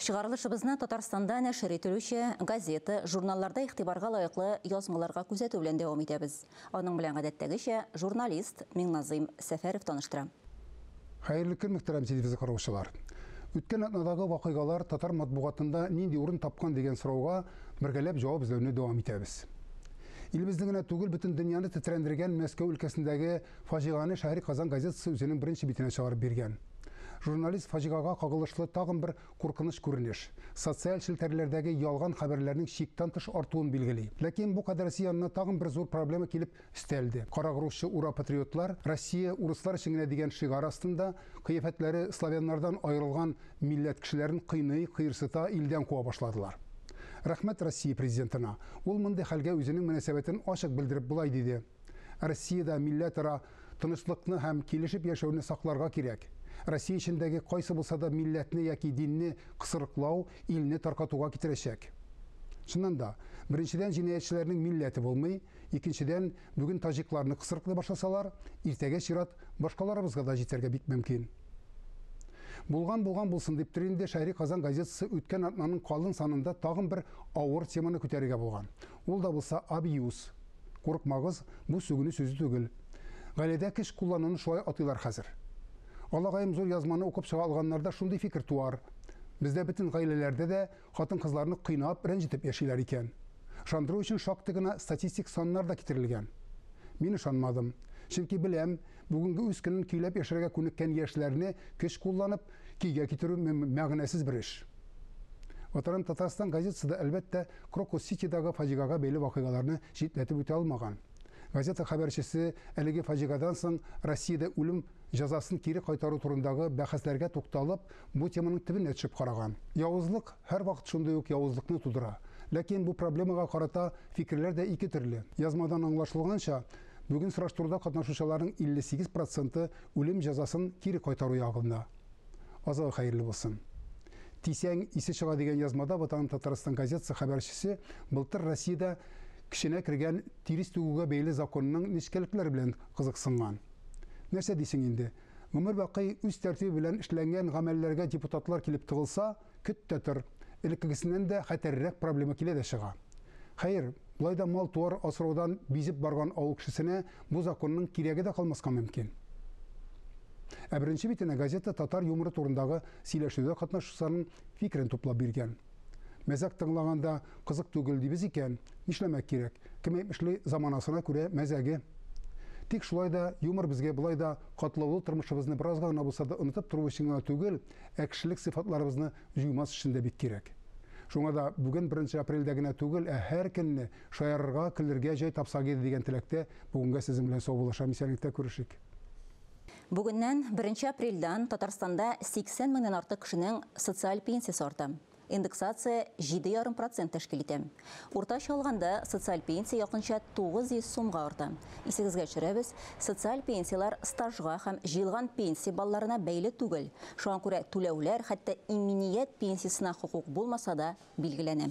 Шығарылышыбызна Татарстанда нәшір етілуші газеті, журналларда иқтибарға лайықлы язмаларға күзету белән дәвам итәбез. Аның белән гадәттәгечә журналист Миңназыйм Сәфәров таныштыра. Хәерле көн, мөхтәрәм телевизор караучылар. Үткән атнадагы вакыйгалар татар матбугатында нинди урын тапкан дигән сорауга бергәләп җавап эзләүне дәвам итәбез. Илебезнең генә түгел, бөтен дөньяны тетрәндергән Мәскәү өлкәсендәге фаҗиганы Шәһри Казан газетасы үзенең беренче битенә чыгарып биргән. Журналист фаҗигага кагылышлы тагын бер куркыныч күренеш. Социаль челтәрләрдәге ялган хәбәрләрнең чиктән тыш артуын билгели. Ләкин бу кадәрсе янына тагын бер зур проблема килеп өстәлде. Карагыручы ура патриотлар Россия урыслар өчен генә дигән шигар астында кыяфәтләре славяннардан аерылган милләт кешеләрен кыйный, кыерсыта, илдән куа башладылар. Рәхмәт Россия президентына. Ул мондый хәлгә үзенең мөнәсәбәтен ачык белдереп булай диде. Россиядә милләтара тынычлыкны һәм килешеп яшәүне сакларга кирәк. Россия içindәге кайсы булса да милләтне яки динне кысырыклау илне таркатуга китерәчәк. Шуннан да, беренчедән җинаятьчеләрнең милләте булмый, икенчедән бүген таҗикларны кысырыклый башласалар, иртәгә чират башкаларыбызга да җитәргә бик мөмкин. Булган булсын дип инде Шәһри Казан газетасы үткән атнаның калын санында тагын бер авыр теманы күтәрергә булган. Ул да булса абьюз. Курыкмагыз, бу сүгене сүзе түгел. Гаиләдә кеш куллануны шулай атыйлар хәзер. Алагаем зур язманы укып чыга алганнарда шундый фикер туар. Бездә бөтен гаиләләрдә дә хатын-кызларны кыйнап, рәнҗетеп яшиләр икән. Шандыру өчен шактый гына статистик саннар да китерелгән. Мин ышанмадым. Чөнки беләм, бүгенге үз көнен көйләп яшәргә күнеккән яшьләрне көч кулланып, көйгә китерү мәгънәсез бер эш. Ватан Татарстан газетасы да әлбәттә Крокус-Ситидагы фаҗигага бәйле вакыйгаларны җитләтеп үтә алмаган. Газета хәбәрчесе әлеге фаҗигадан соң Россиядә үлем җәзасын кире кайтару турындагы бәхәсләргә тукталып, бу теманың төбенә төшеп караган. Явызлык һәр вакыт шундый ук явызлыкны тудыра. Ләкин бу проблемага карата фикерләр дә ике төрле. Язмадан аңлашылганча, бүген сораштыруда катнашучыларның 58% үлем җәзасын кире кайтару ягында. Азагы хәерле булсын. Тисәң исе чыга дигән язмада Ватан Татарстан газетасы хәбәрчесе былтыр Россиядә кешенә кергән тирис түгүгә бәйле законның нечкәлекләре белән кызыксынган. Нәрсә дисең инде? Гомер бакый үз тәртибе белән эшләнгән гамәлләргә депутатлар килеп тыгылса, көттә тор. Элеккесеннән дә хәтәррәк проблема килә дә чыга. Хәер, булай да мал туар асраудан бизеп барган авыл кешесенә бу законның кирәге дә калмаска мөмкин. Ә беренче битенә газета татар юморы турындагы сөйләшүдә катнашучыларның фикерен туплап биргән. Мәзәк тыңлаганда кызык түгел дибез икән, нишләмәк кирәк? Кем әйтмешли заманасына күрә мәзәге. Тик шулай да юмор безгә булай да катлаулы тормышыбызны беразга гына булса да онытып тору өчен генә түгел, ә кешелек сыйфатларыбызны җуймас өчен дә бик кирәк. Шуңа да бүген 1 апрельдә генә түгел, ә һәр көнне шаярырга, көлергә җай тапсак иде дигән теләктә бүгенгә сезнең белән саубуллашам, исәнлектә күрешик. Бүгеннән 1 апрельдән Татарстанда 80 меңнән артык кешенең социаль пенсиясе арта. Индексация 7,5% тәшкил итә. Уртача алганда социаль пенсия якынча 900 сумга арта. Исегезгә төшерәбез, социаль пенсиялар стажга һәм җыелган пенсия балларына бәйле түгел. Шуңа күрә түләүләр хәтта имминият пенсиясына хокук булмаса да билгеләнә.